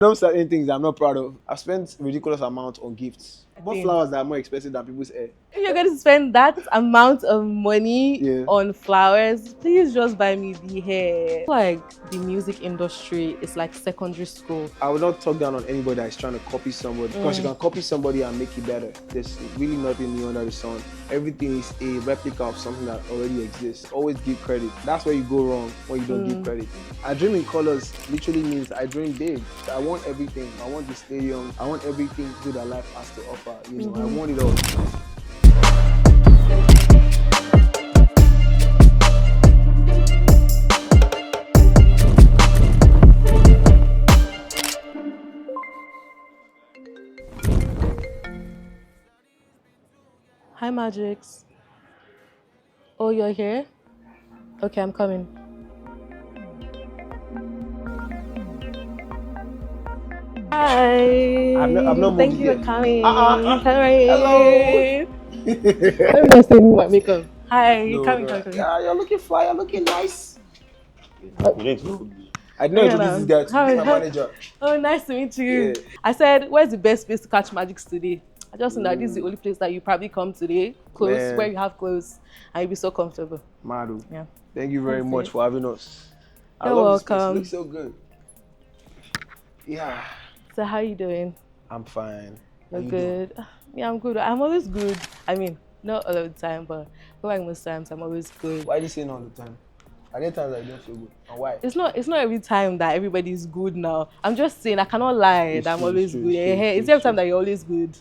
Some certain things I'm not proud of. I've spent ridiculous amounts on gifts. But think- flowers that are more expensive than people's hair. If you're going to spend that amount of money Yeah. on flowers, please just buy me the hair. Like the music industry is like secondary school. I will not talk down on anybody that is trying to copy somebody because you can copy somebody and make it better. There's really nothing new under the sun. Everything is a replica of something that already exists. Always give credit. That's where you go wrong when you don't give credit. I dream in colors literally means I dream big. I want everything. I want the stadium. I want everything good that life has to offer. You know, I want it all. Hi, Magixx. Oh, you're here? Okay, I'm coming. Hi. I've not Thank moved you yet. for coming. Hello. Let me just say my makeup. Hi. No, Coming. Yeah, you're looking fly. You're looking nice. I didn't Yeah, introduce this guy to Hi. my manager. Oh, nice to meet you. Yeah. I said, where's the best place to catch Magixx today? I just know that this is the only place that you probably come today, close, Man. where you have clothes, and you'll be so comfortable. Madu. Yeah. Thank you very That's much it. for having us. I You're love this place. It welcome. looks so good. Yeah. So how you doing? I'm fine. How You're you doing? good. Yeah, I'm good. I'm always good. I mean, not all of the time, but like most times, I'm always good. Why are you saying all the time? Are there times I don't feel good? And why? It's not every time that everybody's good now. I'm just saying I cannot lie It's that I'm true, it's always true, good. it's true, It's it's every true. time that you're always good.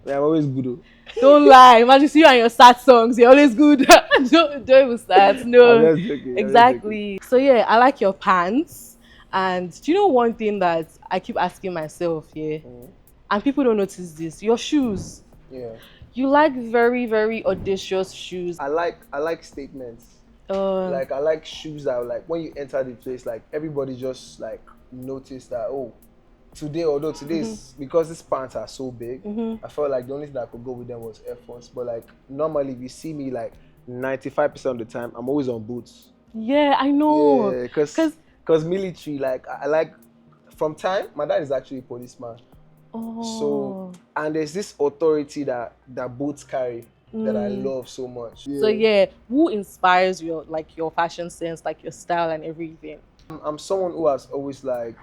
Yeah, I'm always good. Though. Don't lie. Imagine see you and your sad songs. You're always good. don't even start. No. I'm just joking, I'm just Exactly. So yeah, I like your pants. And do you know one thing that I keep asking myself here? And people don't notice this. Your shoes. Yeah. You like very, very audacious shoes. I like statements. Like I like shoes that like when you enter the place, like everybody just like notice that although today is because these pants are so big, I felt like the only thing that could go with them was Air Force. But like normally if you see me like 95% of the time, I'm always on boots. Yeah, I know. Yeah, because military, like I like from time, my dad is actually a policeman. So and there's this authority that boots carry that I love so much. So yeah, who inspires your fashion sense, like your style and everything? I'm someone who has always like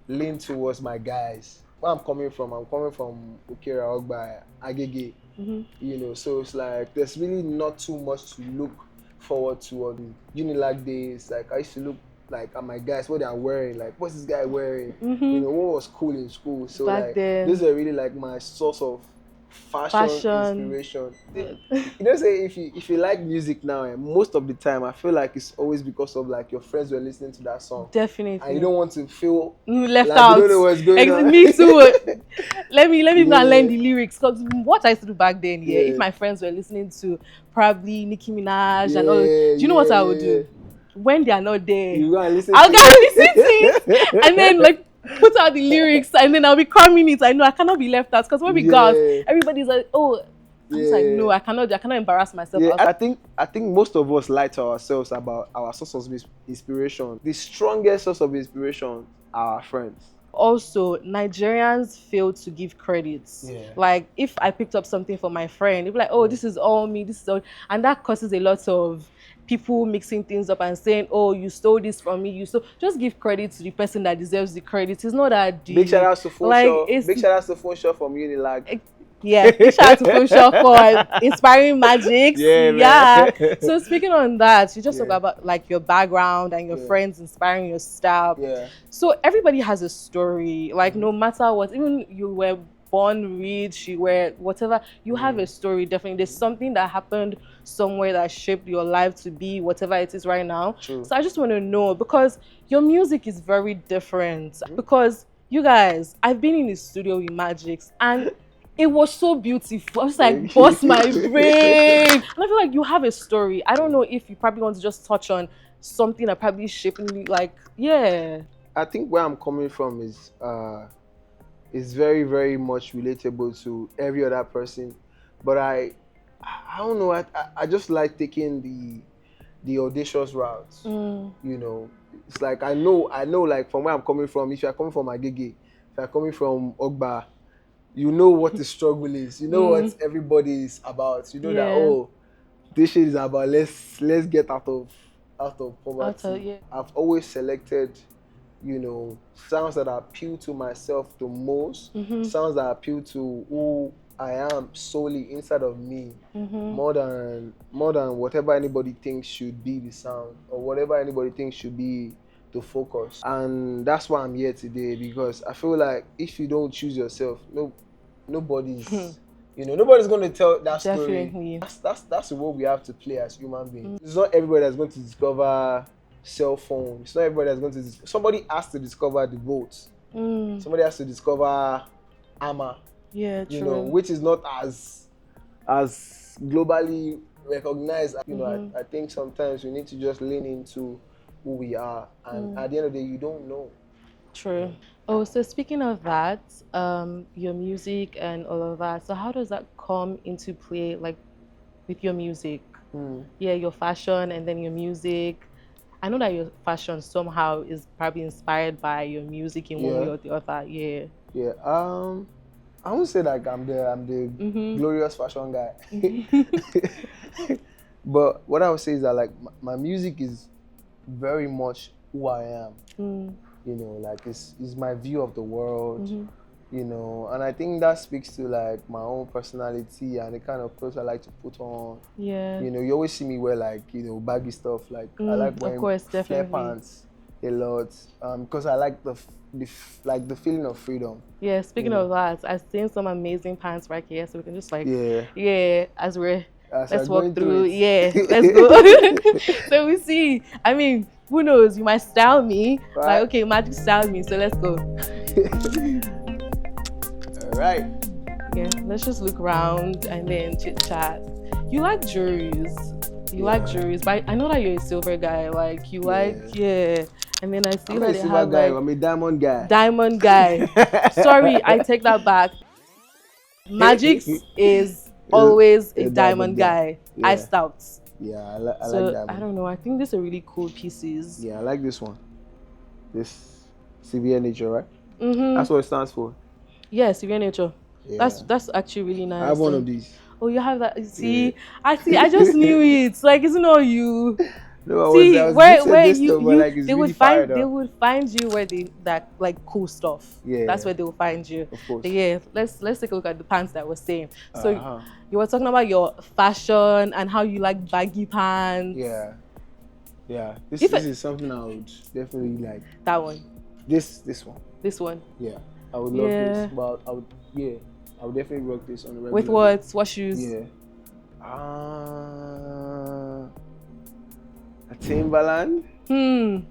leaned towards my guys. Where I'm coming from Okera, Ogba, Agege. You know, so it's like there's really not too much to look forward to on Unilag days. Like I used to look like at my guys, what they are wearing, like what's this guy wearing? You know, what was cool in school. So Back like then. these are really like my source of fashion. Inspiration. You know, say if you like music now, most of the time I feel like it's always because of like your friends were listening to that song. Definitely. And you don't want to feel left like out. you don't know what's going on. Me too. let me go and learn the lyrics, because what I used to do back then, if my friends were listening to probably Nicki Minaj and all, do you know what I would do? When they are not there, You go and listen I'll to go and listen to it, and then like put out the lyrics, and then I'll be cramming it. I know I cannot be left out, because when we go out, everybody's like, oh. I'm just like, no, I cannot embarrass myself. Yeah, I think most of us lie to ourselves about our source of inspiration. The strongest source of inspiration are our friends. Also, Nigerians fail to give credits. Yeah. Like if I picked up something for my friend, they'd be like, oh, this is all me, this is all, and that causes a lot of people mixing things up and saying, oh, you stole this from me, just give credit to the person that deserves the credit. It's not that deep. Big shout out to Phone like, Shop. Big shout out to Phone Shop from Unilag. Yeah, big shout out to Phone Shop for inspiring Magixx. Yeah. So speaking on that, you just talk about like your background and your friends inspiring your style. Yeah. So everybody has a story. Like no matter what, even you were born rich, you were whatever, you have a story. Definitely, there's something that happened somewhere that shaped your life to be whatever it is right now. True. So I just want to know, because your music is very different. Because you guys, I've been in the studio with Magixx and it was so beautiful. I was like, bust my brain. And I feel like you have a story. I don't know if you probably want to just touch on something that probably shaped me. Like, yeah. I think where I'm coming from is very, very much relatable to every other person. But I don't know. I just like taking the audacious routes. You know, it's like I know. Like from where I'm coming from. If you're coming from Agege, you're coming from Ogba, you know what the struggle is. You know what everybody is about. You know that, oh, this shit is about let's get out of poverty. I've always selected, you know, sounds that appeal to myself the most, sounds that appeal to who I am solely inside of me, more than whatever anybody thinks should be the sound or whatever anybody thinks should be the focus. And that's why I'm here today, because I feel like if you don't choose yourself, nobody's nobody's going to tell that story. That's the role we have to play as human beings. It's not everybody that's going to discover cell phone. It's not everybody that's going to somebody has to discover the boat. Somebody has to discover armor. Yeah, true. You know, which is not as globally recognized. You know, I think sometimes we need to just lean into who we are, and at the end of the day, you don't know. True. Oh, so speaking of that, your music and all of that, so how does that come into play, like, with your music? Yeah, your fashion and then your music. I know that your fashion somehow is probably inspired by your music in one way or the other. Yeah. Yeah. I won't say like I'm the glorious fashion guy. But what I would say is that, like, my music is very much who I am. You know, like it's my view of the world, you know, and I think that speaks to like my own personality and the kind of clothes I like to put on. Yeah. You know, you always see me wear like, you know, baggy stuff. Like I like wearing flare pants a lot, because I like the feeling of freedom. Yeah, speaking of that, I've seen some amazing pants right here, so we can just like as let's walk through. Let's go. So we see. I mean, who knows? You might style me. Right. Like, okay, Magixx styled me, so let's go. All right. Yeah, let's just look around and then chit chat. You like jewelries. You like jewelries, but I know that you're a silver guy. Like you like, and then I see I'm that a they silver have guy. like I'm a diamond guy. Diamond guy. Sorry, I take that back. Magixx is always a diamond guy. Yeah. Iced out. Yeah, I like diamond. I don't know. I think these are really cool pieces. Yeah, I like this one. This severe nature, right? That's what it stands for. Yeah, severe nature. Yeah. That's actually really nice. I have one of these. Oh, you have that? See, I just knew it. Like, it's not you. No, see, I was where you like, they would find you where that like cool stuff. Yeah, that's where they will find you. Of course. But yeah, let's take a look at the pants that I was saying. So you were talking about your fashion and how you like baggy pants. Yeah. This is something I would definitely like. That one. This one. This one. Yeah, I would love this. But I would definitely rock this on the regular. With what? What shoes? Yeah. A Timberland. Yeah,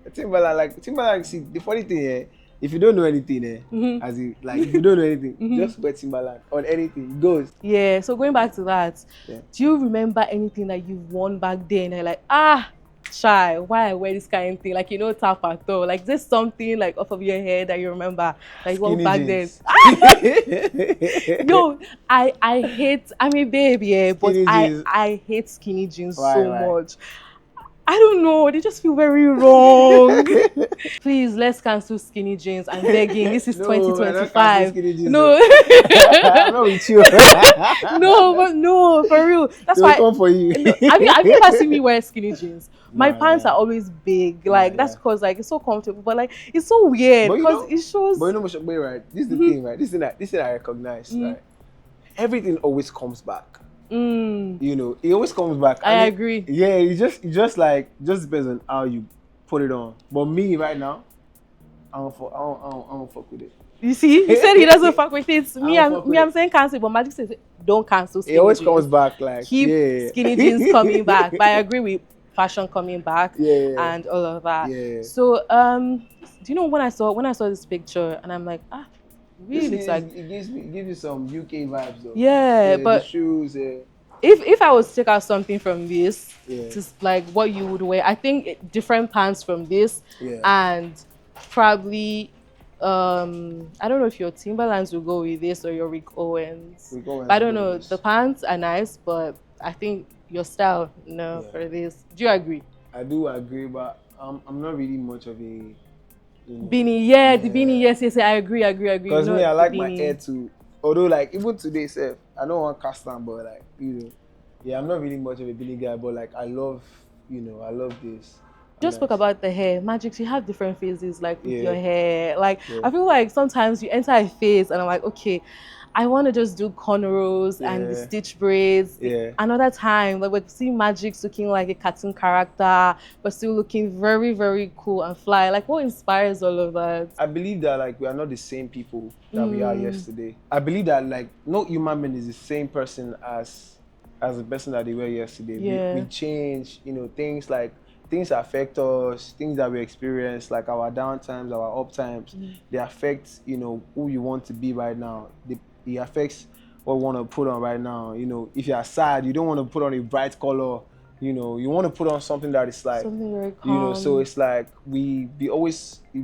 a Timberland. See, the funny thing, if you don't know anything, if you don't know anything, just wear Timberland on anything. It goes. Yeah. So going back to that, do you remember anything that you won back then? And like, shy, why I wear this kind of thing? Like, you know, tap at all. Like, there's something like off of your head that you remember, like one back jeans. Then. Yo, I hate. I'm a baby, but I hate skinny jeans much. I don't know. They just feel very wrong. Please, let's cancel skinny jeans. I'm begging. This is 2025. No, I'm not with you. no, for real. That's why. Come for you. Have you ever seen me wear skinny jeans? My pants are always big. Like that's because like it's so comfortable, but like it's so weird because it shows. But you know, Mosope, right? This is the thing, right? This is I recognize, right? Everything always comes back. You know, it always comes back. I agree. Yeah, it just depends on how you put it on. But me right now, I don't fuck with it. You see, he said he doesn't fuck with it. I'm saying cancel, but Magixx says don't cancel skinny jeans. It always comes back, like keep skinny jeans coming back. But I agree with fashion coming back and all of that. Yeah. So do you know when I saw this picture and I'm like, really looks like it gives you some UK vibes though. Yeah, but the shoes. If I was to take out something from this, just like what you would wear, I think different pants from this, and probably I don't know if your Timberlands will go with this or your Rick Owens. I don't know. The pants are nice, but I think your style, for this. Do you agree? I do agree, but I'm not really much of a Beanie, yeah, the beanie, yes, yes, I agree. Because You me, know, I the like my beanie. hair too. Although, like, even today, self, I don't want cast on, but like, yeah, I'm not really much of a Billy guy, but like, I love, I love this. Just spoke Nice. about the hair. Magixx, you have different phases, like with your Yeah, hair. Like, yeah, I feel like sometimes you enter a phase and I'm like, okay, I want to just do cornrows and the yeah, stitch braids. yeah. Another time, like we see Magixx looking like a cartoon character, but still looking very, very cool and fly. Like, what inspires all of that? I believe that like we are not the same people that we are Mm, yesterday. I believe that like no human being is the same person as the person that they were yesterday. We yeah. change, things affect us, things that we experience, like our down times, our up times, they affect, who you want to be right now. It affects what you want to put on right now. If you are sad, you don't want to put on a bright color. You want to put on something that is like, Something very so calm. it's like we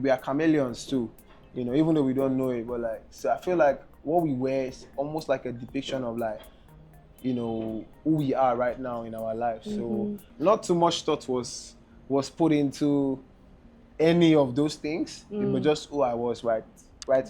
are chameleons too, even though we don't know it, but like, so I feel like what we wear is almost like a depiction of like, who we are right now in our lives. So not too much thought was put into any of those things. It was just who I was right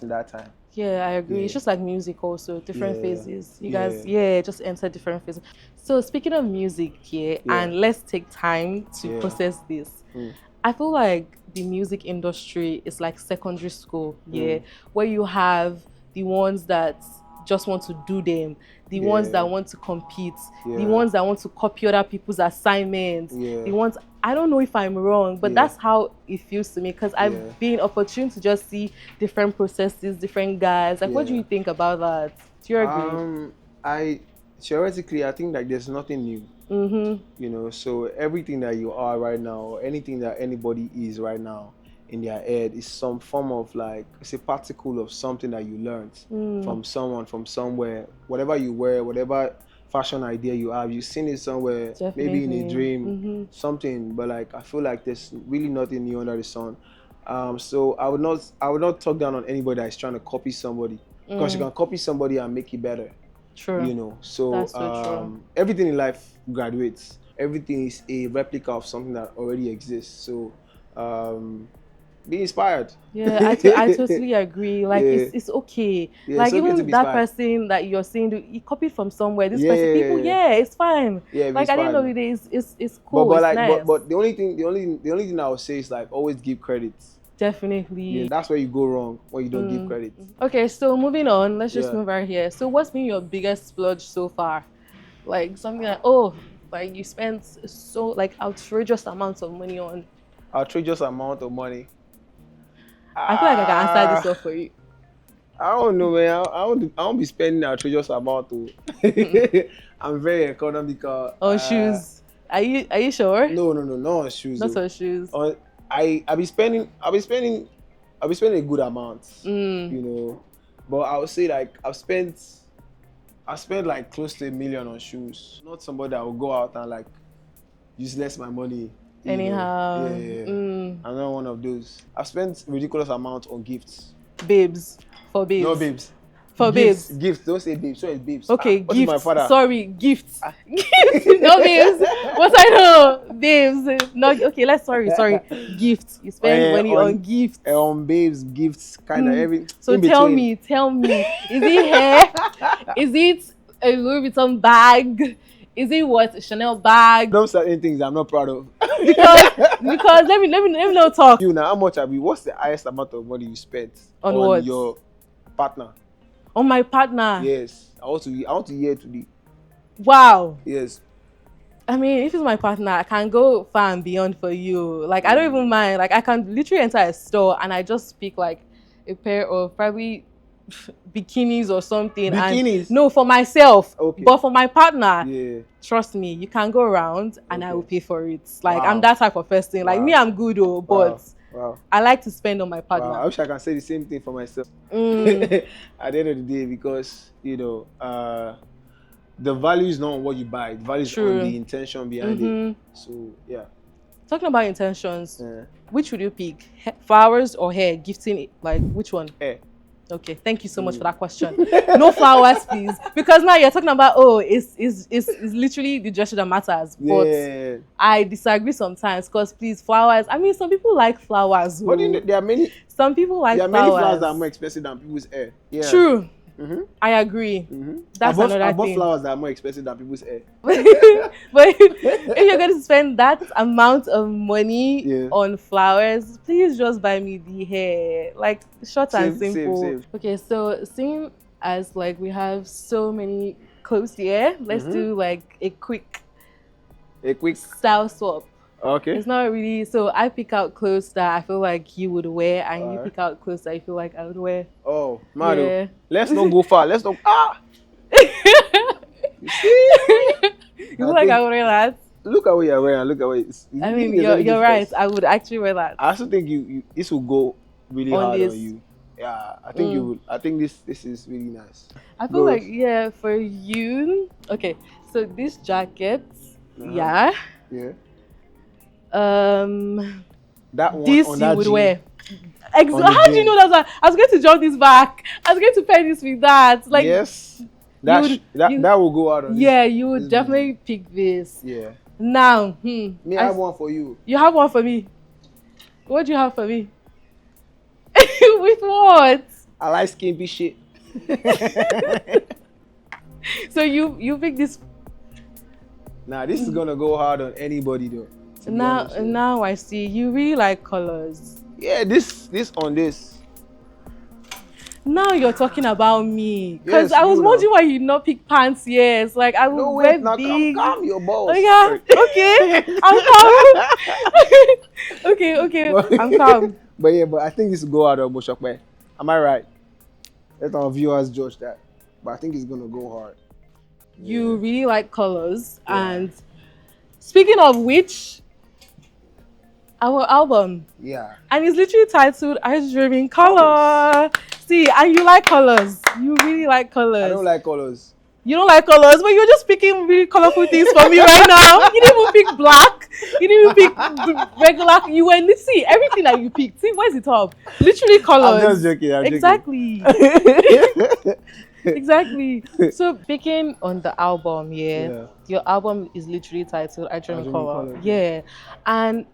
in that time. Yeah, I agree. It's Yeah, just like music also, different yeah, phases. You yeah, guys, yeah, just enter different phases. So speaking of music here, yeah, and let's take time to yeah. process this. Mm, I feel like the music industry is like secondary school, yeah, mm, where you have the ones that just want to do them, the ones yeah, that want to compete, the yeah, ones that want to copy other people's assignments, yeah, the ones, I don't know if I'm wrong, but yeah, that's how it feels to me because yeah, I've been opportune to just see different processes, different guys. Like, what do yeah. you think about that? Do you agree? I theoretically I think like there's nothing new. Mm-hmm. So everything that you are right now, or anything that anybody is right now in their head is some form of like, it's a particle of something that you learned from someone, from somewhere. Whatever you wear, whatever fashion idea you have, you've seen it somewhere, maybe in a Definitely. dream, Mm-hmm. something. But like, I feel like there's really nothing new under the sun. So I would not talk down on anybody that is trying to copy somebody, because you can copy somebody and make it better. True. So That's so true. everything in life graduates. Everything is a replica of something that already exists. So be inspired. Yeah, I totally agree. Like Yeah, it's okay. yeah, it's Like okay to even be that inspired. person that you're saying you copied from somewhere. This Yeah, person, yeah, people, yeah, yeah. yeah, it's fine. Yeah, be Like at the end of inspired. the day, it's But cool. but It's like nice. but the only thing I would say is like, always give credit. Definitely. That's where you go wrong, when you don't give credit. Okay, so moving on. Let's just Yeah. move right here. So what's been your biggest splurge so far? Like something like like you spent so like outrageous amounts of money on. Outrageous amount of money. I feel like I can answer this Ah, up for you. I don't know, man. I won't be spending outrageous amount to. I'm very economical. On shoes. Are you sure? No, not on shoes Not though. on shoes. On I'll be spending a good amount, Mm. But I would say like I spent like close to $1 million on shoes. Not somebody that will go out and like useless my money. Anyhow. Yeah. I'm not one of those. I've spent ridiculous amount on gifts. Babes. For babes. No babes. For Gifts. babes. Gifts. Don't say babes. So it's babes. Okay, What is my gifts. father? Sorry, gifts. Gifts. No babes. What I know? Babes. No, okay, sorry. Gifts. You spend money on gifts. On babes, gifts, kind of every. So in tell between. me, is it hair? Is it a Louis Vuitton bag? Is it what? A Chanel bag? Don't say any things I'm not proud of. Because let me know talk. You now, how much have you? What's the highest amount of money you spent On what? your partner? On my partner. Yes, I want to hear today. Wow. Yes. I mean, if it's my partner, I can go far and beyond for you. Like, I don't even mind. Like, I can literally enter a store and I just pick like a pair of probably bikinis or something. Bikinis? And, no, for myself. Okay. But for my partner, Yeah. trust me, you can go around and I Okay. will pay for it. Like, Wow. I'm that type of person. Like, Wow. me, I'm good, but Wow. I like to spend on my Wow. I partner. wish I can say the same thing for myself. Mm, At the end of the day, because the value is not on what you buy. The value is True. on the intention behind it. So yeah. talking about intentions, Yeah. which would you pick? Flowers or hair? Gifting, like, which one? Hair. Okay, thank you so much for that question. No flowers, please, because now you're talking about it's literally the gesture that matters. But Yeah. I disagree sometimes because please, flowers. I mean, some people like flowers. But you know, there are many Flowers. flowers that are more expensive than people's hair. Yeah. True. Mm-hmm. I agree. Mm-hmm. That's another I bought thing. flowers that are more expensive than people's hair. But if you're going to spend that amount of money on flowers, please just buy me the hair. Like, short and simple. Same. Okay, so seeing as like we have so many clothes here, let's do like a quick style swap. Okay. It's not really, so I pick out clothes that I feel like you would wear, and you pick out clothes that you feel like I would wear. Oh, Mario. Yeah. Let's not go far. Let's not. You see? You feel like I would wear that? Look at what you're wearing. Look at what I mean, you're right. I would actually wear that. I also think you this will go really hard this. on you. Yeah, I think you would. I think this is really nice. I feel like for you. Okay, so this jacket, yeah. That one this on you that would jean. wear. How do you know that? I was going to jump this back. I was going to pair this with that. Like, yes, that will go out on. Yeah, you would definitely pick this. Yeah. Now, I have one for you. You have one for me. What do you have for me? With what? I like skimpy shit. So you pick this. Nah, this is gonna go hard on anybody though. Now I see you really like colors. Yeah, this on this. Now you're talking about me, because Yes, I was wondering why you not pick pants. Yes, like I would wear big. Calm your balls. Oh yeah, okay, I'm calm. Okay, I'm calm. But I think this will go hard on Mosope. Am I right? Let our viewers judge that. But I think it's gonna go hard. You really like colors, and speaking of which, our album. Yeah. And it's literally titled I Dream in Color. See, and you like colors. You really like colors. I don't like colors. You don't like colors, but you're just picking really colorful things for me right now. You didn't even pick black. You didn't even pick regular. You were, see, everything that you picked. See, where's it up? Literally colors. I'm just joking. Exactly. Exactly. So picking on the album, your album is literally titled I Dream in Color. Yeah. And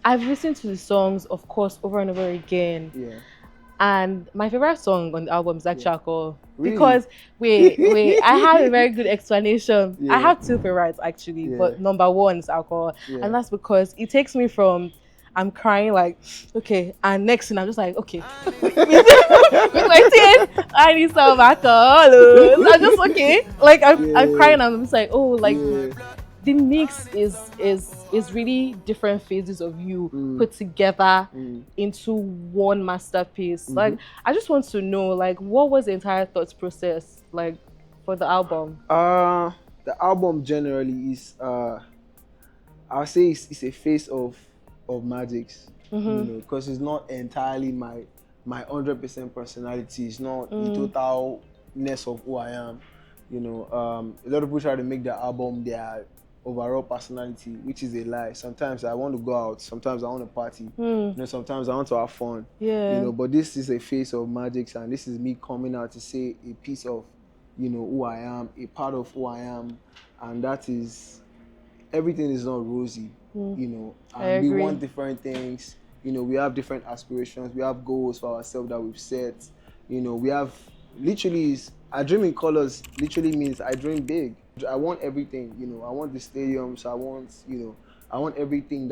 I've listened to the songs, of course, over and over again. Yeah. And my favorite song on the album is actually Alcohol. Really? Because, wait, I have a very good explanation. I have two favorites, actually, but number one is Alcohol. And that's because it takes me from, I'm crying like, okay, and next thing I'm just like, okay. With my tears, I need some alcohol. I'm just, okay. Like, I'm crying and I'm just like, oh, like, the mix is really different phases of you put together into one masterpiece. Like, I just want to know, like, what was the entire thought process like for the album? The album generally is I would say it's a face of Magixx, you know, because it's not entirely my 100% personality. It's not the totalness of who I am. You know, a lot of people try to make the album their overall personality, which is a lie. Sometimes I want to go out, sometimes I want to party, you know, sometimes I want to have fun. You know, but this is a face of Magixx, and this is me coming out to say a piece of, you know, who I am, a part of who I am, and that is, everything is not rosy, you know, and we want different things, you know, we have different aspirations, we have goals for ourselves that we've set, you know, we have, literally, I dream in colors literally means I dream big. I want everything, you know, I want the stadiums, I want, you know, I want everything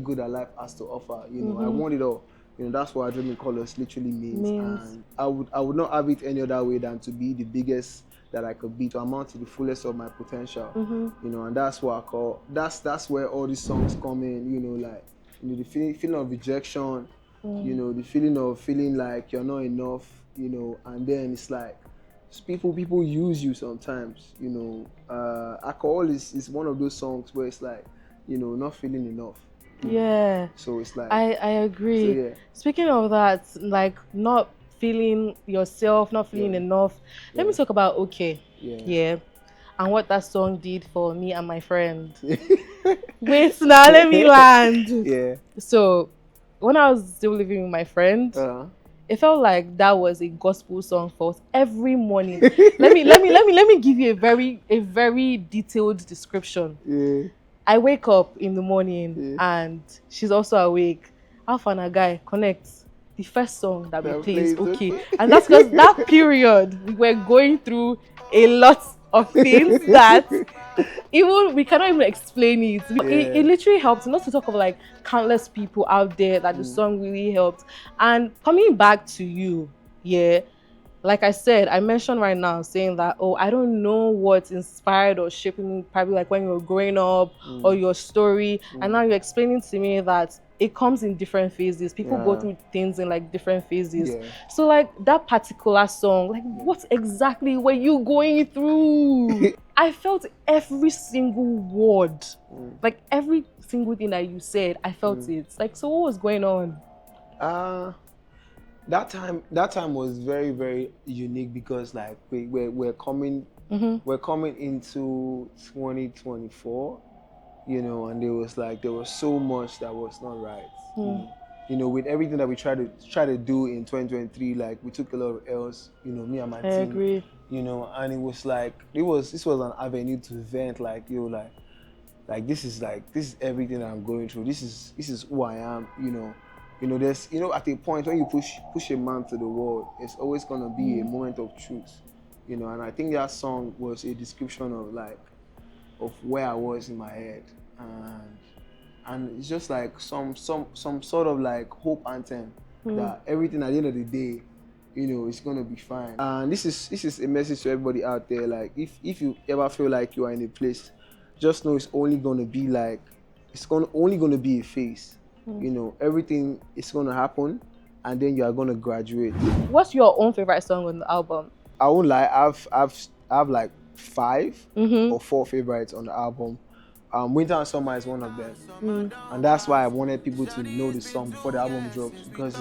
good that life has to offer, you know, I want it all. You know, that's what I dream in colors literally means. And I would not have it any other way than to be the biggest that I could be, to amount to the fullest of my potential. You know, and that's what I call, that's where all these songs come in, you know, like, you know, the feeling of rejection, you know, the feeling of feeling like you're not enough, you know, and then it's like, people use you sometimes, you know. Alcohol is one of those songs where it's like, you know, not feeling enough. Yeah. So it's like, I agree. So, Speaking of that, like not feeling yourself, not feeling enough. Let me talk about Okay. Yeah. And what that song did for me and my friend. Wait, now let me land. Yeah. So when I was still living with my friend, it felt like that was a gospel song for us every morning. Let me give you a very detailed description. Yeah. I wake up in the morning Yeah. and she's also awake. Alpha and a guy connects. The first song that we That play is plays, okay. okay. And that's because that period we were going through a lot of things that even we cannot even explain it. It literally helped, not to talk of like countless people out there that the song really helped. And coming back to you, yeah, like I said, I mentioned right now saying that, oh, I don't know what inspired or shaped me, probably like when you were growing up or your story. And now you're explaining to me that it comes in different phases. People go through things in like different phases. Yeah. So like that particular song, like what exactly were you going through? I felt every single word, like every single thing that you said, I felt it. Like, so what was going on? That time was very, very unique because like we're coming into 2024, you know, and there was so much that was not right. You know, with everything that we try to do in 2023, like we took a lot of L's, you know, me and my I team. agree. You know, and it was like this was an avenue to vent, like, you know, like this is everything I'm going through. This is who I am, you know. You know, there's, you know, at a point when you push a man to the wall, it's always gonna be a moment of truth, you know. And I think that song was a description of where I was in my head, and it's just like some sort of like hope anthem that everything at the end of the day, you know, it's gonna be fine. And this is a message to everybody out there. Like, if you ever feel like you are in a place, just know it's only gonna be a phase. You know, everything is gonna happen, and then you are gonna graduate. What's your own favorite song on the album? I won't lie, I've like 5 or 4 favorites on the album. Winter and Summer is one of them, and that's why I wanted people to know the song before the album drops, because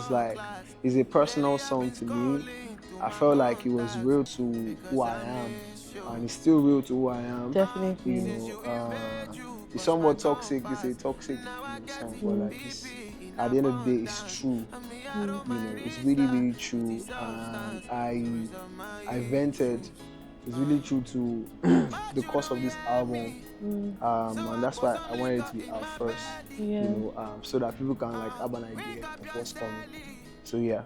it's a personal song to me. I felt like it was real to who I am, and it's still real to who I am. Definitely. You know, it's somewhat toxic. It's a toxic, you know, song, but like at the end of the day, it's true. You know, it's really, really true, and I vented. It's really true to the course of this album, and that's why I wanted it to be out first. Yeah. You know, so that people can like have an idea of what's coming. So yeah.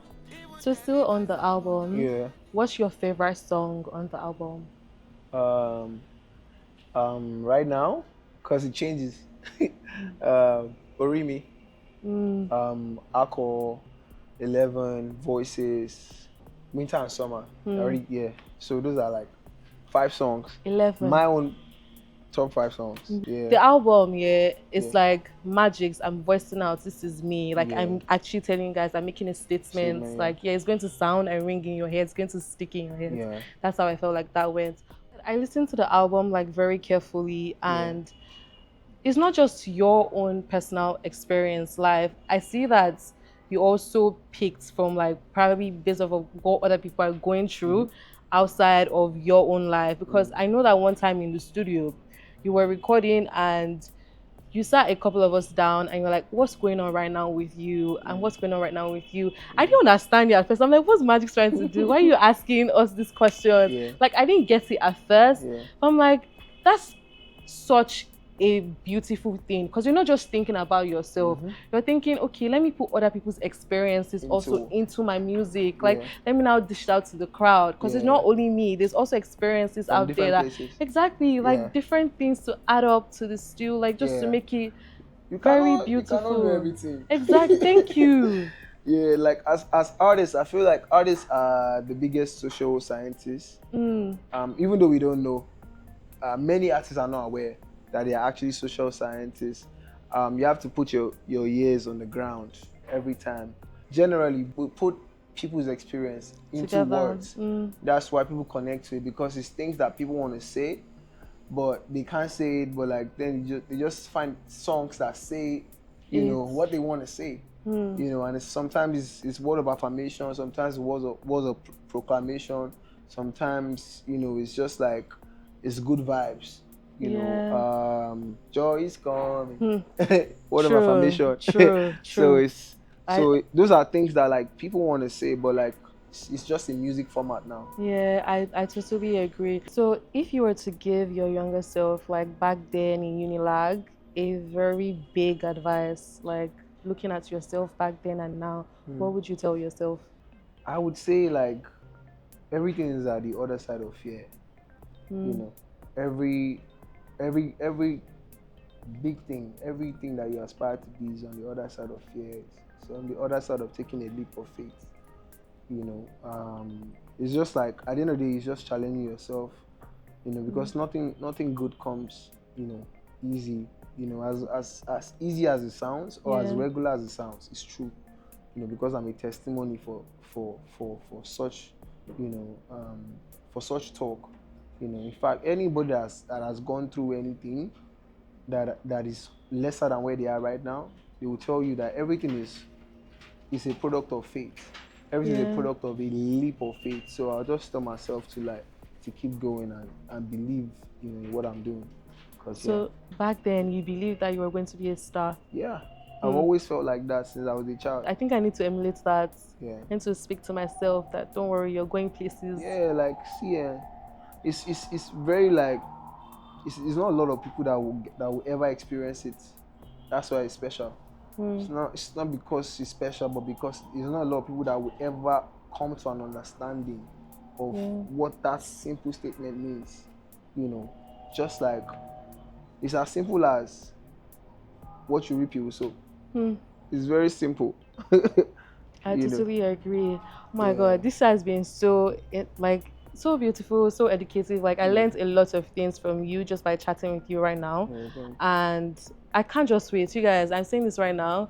So still on the album. Yeah. What's your favorite song on the album? Right now, cause it changes. Orimi, Alcohol, 11, Voices, Winter and Summer. Already, yeah. So those are like 5 songs. 11. My own top 5 songs. Yeah. The album, it's like Magixx. I'm voicing out, this is me. Like, I'm actually telling you guys, I'm making a statement. Like, it's going to sound and ring in your head. It's going to stick in your head. Yeah. That's how I felt like that went. I listened to the album like very carefully, and it's not just your own personal experience live. I see that you also picked from like probably based off of what other people are going through outside of your own life, because I know that one time in the studio you were recording and you sat a couple of us down and you're like, what's going on right now with you, and what's going on right now with you? I didn't understand it at first. I'm like, what's Magixx trying to do? Why are you asking us this question? Like, I didn't get it at first. But I'm like, that's such a beautiful thing, because you're not just thinking about yourself. You're thinking, okay, let me put other people's experiences also into my music. Like, let me now dish it out to the crowd, because it's not only me, there's also experiences From out there that places. exactly like different things to add up to the stew, like just to make it You very cannot beautiful. do everything. Exactly. Thank you. Yeah, like as artists, I feel like artists are the biggest social scientists. Even though we don't know, many artists are not aware that they are actually social scientists. You have to put your ears on the ground every time. Generally, we put people's experience into Together. words. That's why people connect to it, because it's things that people want to say, but they can't say it. But like then they just find songs that say, you know, what they want to say. You know, and sometimes it's word of affirmation, sometimes words of proclamation, sometimes, you know, it's just like it's good vibes. You know, joy is coming. Word of affirmation. True. So it's So those are things that like people want to say, but like it's just a music format now. Yeah, I totally agree. So if you were to give your younger self, like back then in Unilag, a very big advice, like looking at yourself back then and now, what would you tell yourself? I would say like everything is at the other side of fear. You know, every every big thing, everything that you aspire to be is on the other side of fear. So on the other side of taking a leap of faith. You know, it's just like at the end of the day, it's just challenging yourself. You know, because nothing good comes, you know, easy. You know, as easy as it sounds or as regular as it sounds, it's true. You know, because I'm a testimony for such, you know, for such talk. You know, in fact, anybody that has gone through anything that is lesser than where they are right now, they will tell you that everything is a product of faith. Everything is a product of a leap of faith. So I'll just tell myself to keep going and believe, you know, in what I'm doing. So back then you believed that you were going to be a star. Yeah. I've always felt like that since I was a child. I think I need to emulate that. Yeah. And to speak to myself that don't worry, you're going places. Yeah, like see, it's very like it's not a lot of people that will ever experience it. That's why it's special. It's not because it's special, but because there's not a lot of people that will ever come to an understanding of what that simple statement means. You know, just like it's as simple as what you reap you will sow. It's very simple. I totally agree. Oh my God, this has been so so beautiful, so educative. Like I learned a lot of things from you just by chatting with you right now. And I can't just wait. You guys, I'm saying this right now.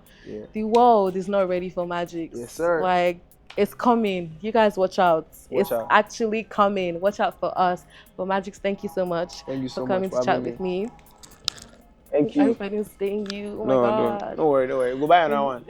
The world is not ready for Magixx. Yes, sir. Like it's coming. You guys watch out. Watch out. Actually coming. Watch out for us. But Magixx, thank you so much for coming to chat with me. Thank you. I hope I didn't sting you. Oh my God. God. Don't worry. Go buy another one.